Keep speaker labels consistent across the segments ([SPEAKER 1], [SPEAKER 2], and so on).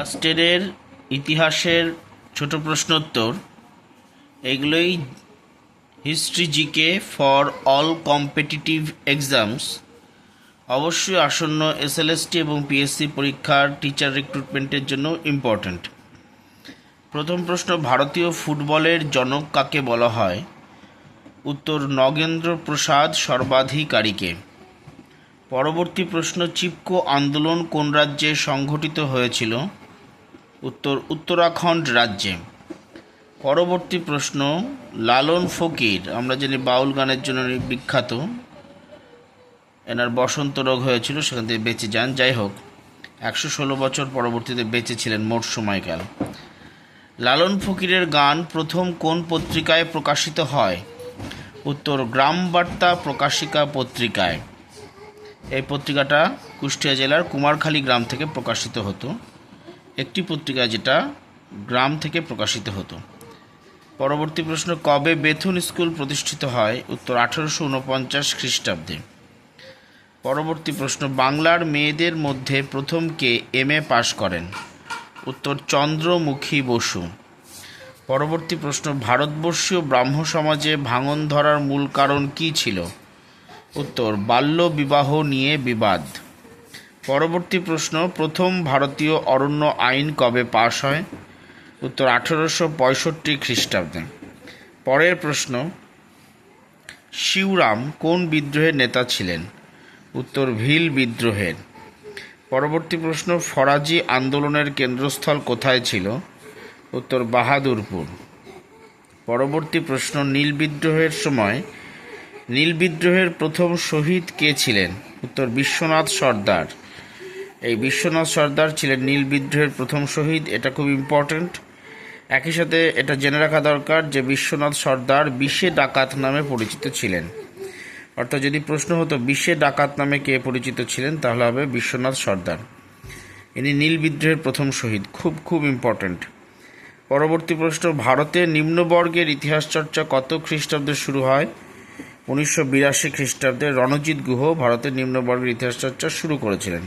[SPEAKER 1] ফার্স্টের ইতিহাসের ছোট প্রশ্নোত্তর এগুলোই history GK for all competitive exams. অবশ্যই আসন্ন এসএলএসটি এবং পিএসসি পরীক্ষার টিচার রিক্রুটমেন্টের জন্য ইম্পর্ট্যান্ট। প্রথম প্রশ্ন, ভারতীয় ফুটবলের জনক কাকে বলা হয়? উত্তর, নগেন্দ্র প্রসাদ সর্বাধিকারীকে। পরবর্তী প্রশ্ন, চিপকো আন্দোলন কোন রাজ্যে সংঘটিত হয়েছিল? উত্তর, উত্তরাখণ্ড রাজ্যে। পরবর্তী প্রশ্ন, লালন ফকির, আমরা জানি বাউল গানের জন্য বিখ্যাত, এনার বসন্ত রোগ হয়েছিল, সেখান থেকে বেঁচে যান। যাই হোক, 116 বছর পরবর্তীতে বেঁচে ছিলেন মোট সময়কাল। লালন ফকিরের গান প্রথম কোন পত্রিকায় প্রকাশিত হয়? উত্তর, গ্রাম বার্তা প্রকাশিকা পত্রিকায়। এই পত্রিকাটা কুষ্টিয়া জেলার কুমারখালী গ্রাম থেকে প্রকাশিত হতো, একটি পত্রিকা যেটা গ্রাম থেকে প্রকাশিত হতো। পরবর্তী প্রশ্ন, কবে বেথুন স্কুল প্রতিষ্ঠিত হয়? উত্তর, 1849 খ্রিস্টাব্দে। পরবর্তী প্রশ্ন, বাংলার মেয়েদের মধ্যে প্রথম কে এমএ পাশ করেন? উত্তর, চন্দ্রমুখী বসু। পরবর্তী প্রশ্ন, ভারতবর্ষীয় ব্রাহ্ম সমাজে ভাঙন ধরার মূল কারণ কী ছিল? উত্তর, বাল্য বিবাহ নিয়ে বিবাদ। পরবর্তী প্রশ্ন, প্রথম ভারতীয় অরণ্য আইন কবে পাশ হয়? উত্তর, 1865 খ্রিস্টাব্দে। পরের প্রশ্ন, শিবরাম কোন বিদ্রোহের নেতা ছিলেন? উত্তর, ভিল বিদ্রোহের। পরবর্তী প্রশ্ন, ফরাজি আন্দোলনের কেন্দ্রস্থল কোথায় ছিল? উত্তর, বাহাদুরপুর। পরবর্তী প্রশ্ন, নীল বিদ্রোহের সময় নীল বিদ্রোহের প্রথম শহীদ কে ছিলেন? উত্তর, বিশ্বনাথ সর্দার। এই বিশ্বনাথ সর্দার ছিলেন নীল বিদ্রোহের প্রথম শহীদ, এটা খুব ইম্পর্ট্যান্ট। একই সাথে এটা জেনে রাখা দরকার যে বিশ্বনাথ সর্দার বিশে ডাকাত নামে পরিচিত ছিলেন। অর্থাৎ যদি প্রশ্ন হতো বিশে ডাকাত নামে কে পরিচিত ছিলেন, তাহলে হবে বিশ্বনাথ সর্দার। ইনি নীল বিদ্রোহের প্রথম শহীদ, খুব খুব ইম্পর্ট্যান্ট। পরবর্তী প্রশ্ন, ভারতের নিম্নবর্গের ইতিহাস চর্চা কত খ্রিস্টাব্দে শুরু হয়? 1982 খ্রিস্টাব্দে রণজিৎ গুহ ভারতের নিম্নবর্গের ইতিহাস চর্চা শুরু করেছিলেন।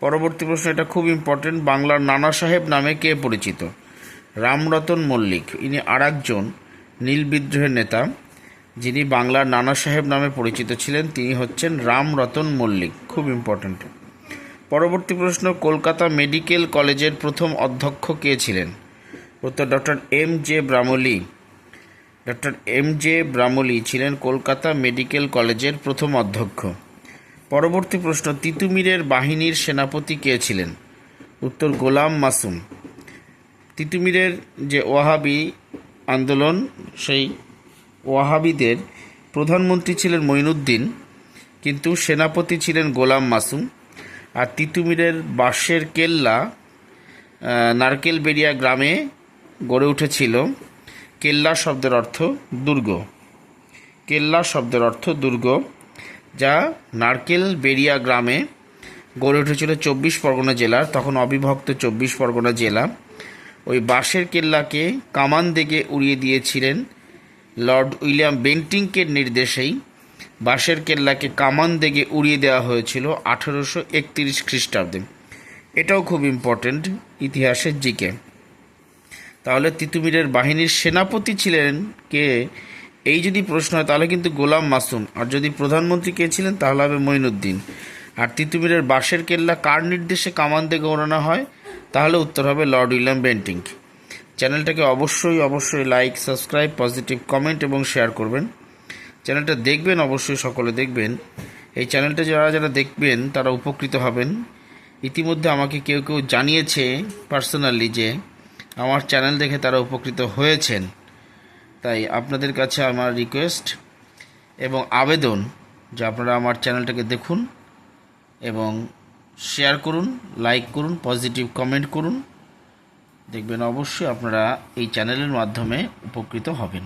[SPEAKER 1] পরবর্তী প্রশ্ন, এটা খুব ইম্পর্টেন্ট, বাংলার নানা সাহেব নামে কে পরিচিত? রামরতন মল্লিক। ইনি আরেকজন নীল বিদ্রোহের নেতা, যিনি বাংলার নানা সাহেব নামে পরিচিত ছিলেন, তিনি হচ্ছেন রামরতন মল্লিক, খুব ইম্পর্টেন্ট। পরবর্তী প্রশ্ন, কলকাতা মেডিকেল কলেজের প্রথম অধ্যক্ষ কে ছিলেন? উত্তর, doctor M J Bramley. Doctor M J Bramley ছিলেন কলকাতা মেডিকেল কলেজের প্রথম অধ্যক্ষ। পরবর্তী প্রশ্ন, তিতুমিরের বাহিনীর সেনাপতি কে ছিলেন? উত্তর, গোলাম মাসুম। তিতুমিরের যে ওয়াহাবি আন্দোলন, সেই ওয়াহাবিদের প্রধানমন্ত্রী ছিলেন মঈনুদ্দিন, কিন্তু সেনাপতি ছিলেন গোলাম মাসুম। আর তিতুমিরের বাঁশের কেল্লা নারকেলবেড়িয়া গ্রামে গড়ে উঠেছিল। কেল্লা শব্দের অর্থ দুর্গ। কেল্লা শব্দের অর্থ দুর্গ, যা নারকেলবেড়িয়া গ্রামে গড়ে উঠেছিল 24 পরগনা জেলার, তখন অবিভক্ত 24 পরগনা জেলা। ওই বাঁশের কেল্লাকে কামান দেগে উড়িয়ে দিয়েছিলেন লর্ড উইলিয়াম বেন্টিংকের নির্দেশেই। বাঁশের কেল্লাকে কামান দেগে উড়িয়ে দেওয়া হয়েছিল 1831 খ্রিস্টাব্দে। এটাও খুব ইম্পর্টেন্ট ইতিহাসের জিকে। তাহলে তিতুমিরের বাহিনীর সেনাপতি ছিলেন কে, এই যদি প্রশ্ন হয় তাহলে কিন্তু গোলাম মাসুম, আর যদি প্রধানমন্ত্রী কে ছিলেন তাহলে হবে মঈনুদ্দিন। আর তিতুমিরের বাঁশের কেল্লা কার নির্দেশে কামান থেকে ওড়ানো হয়, তাহলে উত্তর হবে লর্ড উইলিয়াম বেন্টিং। চ্যানেলটাকে অবশ্যই লাইক, সাবস্ক্রাইব, পজিটিভ কমেন্ট এবং শেয়ার করবেন। চ্যানেলটা দেখবেন, অবশ্যই সকলে দেখবেন। এই চ্যানেলটা যারা দেখবেন তারা উপকৃত হবেন। ইতিমধ্যে আমাকে কেউ জানিয়েছে পার্সোনালি যে আমার চ্যানেল দেখে তারা উপকৃত হয়েছেন। তাই আপনাদের কাছে আমার রিকোয়েস্ট এবং আবেদন যে আপনারা আমার চ্যানেলটাকে দেখুন এবং শেয়ার করুন, লাইক করুন, পজিটিভ কমেন্ট করুন। দেখবেন অবশ্যই আপনারা এই চ্যানেলের মাধ্যমে উপকৃত হবেন।